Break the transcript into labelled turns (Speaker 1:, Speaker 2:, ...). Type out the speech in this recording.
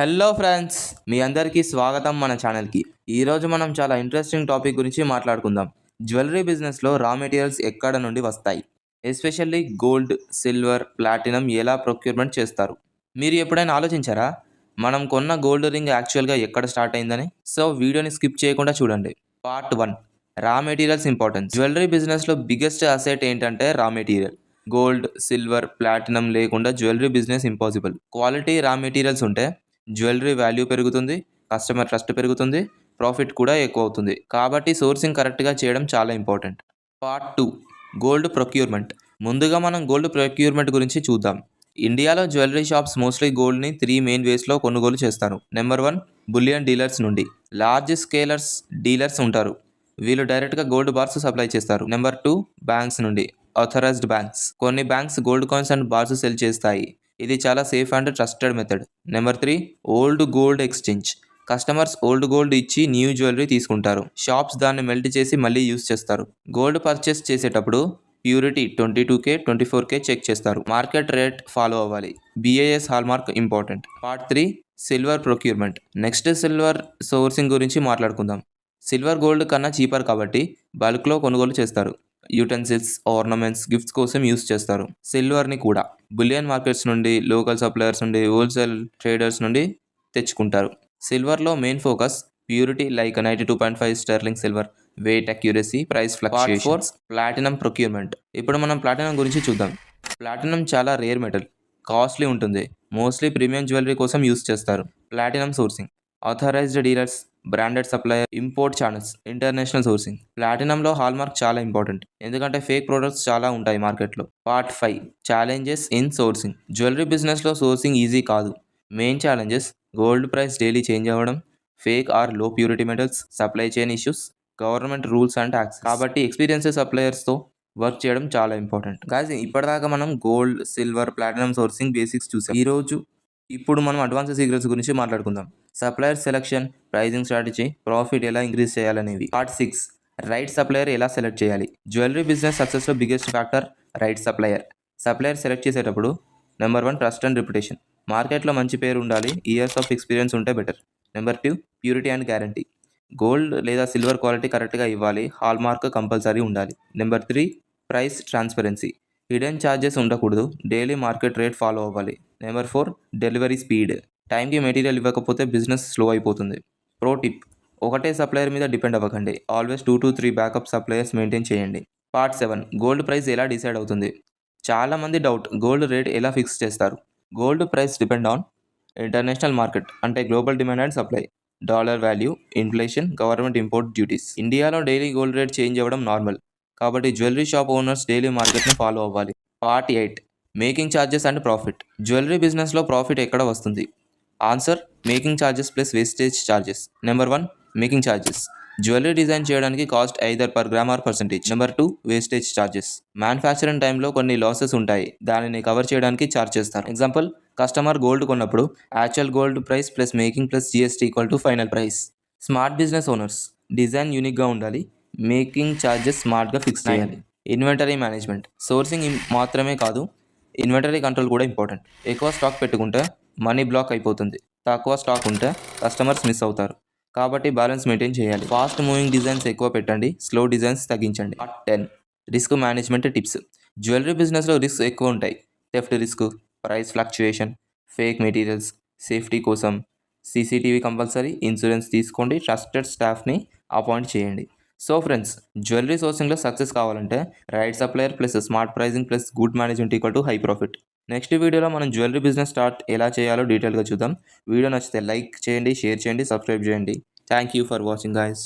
Speaker 1: Hello friends, మీ అందరికీ స్వాగతం మన ఛానల్కి. ఈరోజు మనం చాలా ఇంట్రెస్టింగ్ టాపిక్ గురించి మాట్లాడుకుందాం. జ్యువెలరీ బిజినెస్లో రా మెటీరియల్స్ ఎక్కడ నుండి వస్తాయి, ఎస్పెషల్లీ గోల్డ్, సిల్వర్, ప్లాటినం ఎలా ప్రొక్యూర్మెంట్ చేస్తారు. మీరు ఎప్పుడైనా ఆలోచించారా మనం కొన్న గోల్డ్ రింగ్ యాక్చువల్గా ఎక్కడ స్టార్ట్ అయిందని? సో వీడియోని స్కిప్ చేయకుండా చూడండి. Part 1, raw materials importance. Jewellery బిజినెస్లో బిగ్గెస్ట్ అసెట్ ఏంటంటే raw material. Gold, silver, platinum లేకుండా jewellery business impossible. Quality raw materials ఉంటే జ్యువెలరీ వాల్యూ పెరుగుతుంది, కస్టమర్ ట్రస్ట్ పెరుగుతుంది, ప్రాఫిట్ కూడా ఎక్కువ అవుతుంది. కాబట్టి సోర్సింగ్ కరెక్ట్గా చేయడం చాలా ఇంపార్టెంట్. Part 2, gold procurement. ముందుగా మనం గోల్డ్ ప్రొక్యూర్మెంట్ గురించి చూద్దాం. ఇండియాలో జ్యువెలరీ షాప్స్ మోస్ట్లీ గోల్డ్ని 3 మెయిన్ వేస్లో కొనుగోలు చేస్తారు. నెంబర్ 1, బులియన్ డీలర్స్ నుండి. లార్జ్ స్కేలర్స్ డీలర్స్ ఉంటారు, వీళ్ళు డైరెక్ట్గా గోల్డ్ బార్స్ సప్లై చేస్తారు. నెంబర్ 2, బ్యాంక్స్ నుండి. Authorised banks. కొన్ని banks gold coins and bars sell చేస్తాయి, ఇది చాలా safe and trusted method. Number 3, old gold exchange. Customers old gold ఇచ్చి న్యూ జ్యువెలరీ తీసుకుంటారు, షాప్స్ దాన్ని మెల్ట్ చేసి మళ్ళీ యూస్ చేస్తారు. గోల్డ్ పర్చేస్ చేసేటప్పుడు ప్యూరిటీ 22K 24K చెక్ చేస్తారు. మార్కెట్ రేట్ ఫాలో అవ్వాలి. BIS hallmark important. Part 3, silver procurement. Next silver sourcing గురించి మాట్లాడుకుందాం. సిల్వర్ గోల్డ్ కన్నా చీపర్ కాబట్టి బల్క్లో కొనుగోలు చేస్తారు. యూటెన్సిల్స్, ఆర్నమెంట్స్, గిఫ్ట్స్ కోసం యూస్ చేస్తారు. సిల్వర్ని కూడా బులియన్ మార్కెట్స్ నుండి, లోకల్ సప్లయర్స్ నుండి, హోల్సేల్ ట్రేడర్స్ నుండి తెచ్చుకుంటారు. సిల్వర్లో main focus purity like 92.5 sterling silver, weight accuracy, price fluctuations. Platinum procurement. ఇప్పుడు మనం ప్లాటినం గురించి చూద్దాం. ప్లాటినం చాలా రేర్ మెటల్, కాస్ట్లీ ఉంటుంది, మోస్ట్లీ ప్రీమియం జ్యువెలరీ కోసం యూస్ చేస్తారు. Platinum sourcing. Authorised dealers, branded supplier, import channels, international sourcing. ప్లాటినంలో hallmark చాలా ఇంపార్టెంట్, ఎందుకంటే ఫేక్ ప్రొడక్ట్స్ చాలా ఉంటాయి మార్కెట్లో. Part 5, challenges in sourcing. Jewellery బిజినెస్లో సోర్సింగ్ ఈజీ కాదు. Main challenges: gold price daily change అవ్వడం, fake or low purity metals, supply chain issues, government rules and tax. కాబట్టి ఎక్స్పీరియన్సెస్ సప్లయర్స్తో వర్క్ చేయడం చాలా ఇంపార్టెంట్. గాయ్స్, ఇప్పటిదాకా మనం gold, silver, platinum sourcing basics చూసాం. ఇప్పుడు మనం అడ్వాన్స్ సీక్రెట్స్ గురించి మాట్లాడుకుందాం. Supplier selection, pricing strategy, profit ఎలా ఇంక్రీజ్ చేయాలనేవి. పార్ట్ 6, రైట్ సప్లయర్ ఎలా సెలెక్ట్ చేయాలి. జ్యువెలరీ బిజినెస్ సక్సెస్లో biggest factor right supplier. Supplier select చేసేటప్పుడు నెంబర్ 1, ట్రస్ట్ అండ్ రిప్యుటేషన్. మార్కెట్లో మంచి పేరు ఉండాలి, ఇయర్స్ ఆఫ్ ఎక్స్పీరియన్స్ ఉంటే better. Number 2, purity and guarantee. Gold లేదా సిల్వర్ క్వాలిటీ కరెక్ట్గా ఇవ్వాలి, హాల్మార్క్ కంపల్సరీ ఉండాలి. Number 3, price transparency. Hidden charges ఉండకూడదు, డైలీ మార్కెట్ రేట్ ఫాలో అవ్వాలి. Number 4, delivery speed. టైంకి మెటీరియల్ ఇవ్వకపోతే బిజినెస్ స్లో అయిపోతుంది. ప్రో టిప్: ఒకటే సప్లయర్ మీద డిపెండ్ అవ్వకండి, always 2 to 3 backup suppliers maintain చేయండి. పార్ట్ 7, గోల్డ్ ప్రైస్ ఎలా డిసైడ్ అవుతుంది. చాలామంది డౌట్, గోల్డ్ రేట్ ఎలా ఫిక్స్ చేస్తారు. Gold price depend on international market, అంటే global demand and supply, dollar value, inflation, government import duties. ఇండియాలో డైలీ గోల్డ్ రేట్ చేంజ్ అవ్వడం normal, కాబట్టి జ్యువెలరీ షాప్ ఓనర్స్ డైలీ మార్కెట్ని ఫాలో అవ్వాలి. Part 8, making charges and profit. జ్యువెలరీ బిజినెస్లో profit ఎక్కడ వస్తుంది. Answer: making charges plus wastage charges. Number 1, making charges. Jewellery design చేయడానికి cost either per gram are percentage. Number 2, wastage charges. Manufacturing టైంలో కొన్ని losses ఉంటాయి, దానిని కవర్ చేయడానికి ఛార్జ్ చేస్తారు. ఎగ్జాంపుల్: కస్టమర్ గోల్డ్ కొన్నప్పుడు actual gold price plus making plus GST = final price. Smart business owners, design యూనిక్గా ఉండాలి, మేకింగ్ ఛార్జెస్ స్మార్ట్గా ఫిక్స్ చేయాలి. Inventory management. సోర్సింగ్ మాత్రమే కాదు, ఇన్వెంటరీ కంట్రోల్ కూడా ఇంపార్టెంట్. ఎక్కువ స్టాక్ పెట్టుకుంటే మనీ బ్లాక్ అయిపోతుంది, తక్కువ స్టాక్ ఉంటే కస్టమర్స్ మిస్ అవుతారు, కాబట్టి బ్యాలెన్స్ మెయింటైన్ చేయాలి. ఫాస్ట్ మూవింగ్ డిజైన్స్ ఎక్కువ పెట్టండి, స్లో డిజైన్స్ తగ్గించండి. Part 10, risk management tips. Jewellery బిజినెస్లో రిస్క్ ఎక్కువ ఉంటాయి. Theft risk, price fluctuation, fake materials. Safety కోసం CCTV కంపల్సరీ, ఇన్సూరెన్స్ తీసుకోండి, ట్రస్టెడ్ స్టాఫ్ని అపాయింట్ చేయండి. సో ఫ్రెండ్స్, జ్యువెలరీ సోర్సింగ్లో సక్సెస్ కావాలంటే right supplier plus smart pricing plus good management = high profit. Next వీడియోలో మనం జ్యువెలరీ బిజినెస్ స్టార్ట్ ఎలా చేయాలో డీటెయిల్గా చూద్దాం. వీడియో నచ్చితే లైక్ చేయండి, షేర్ చేయండి, సబ్స్క్రైబ్ చేయండి. Thank you for watching guys.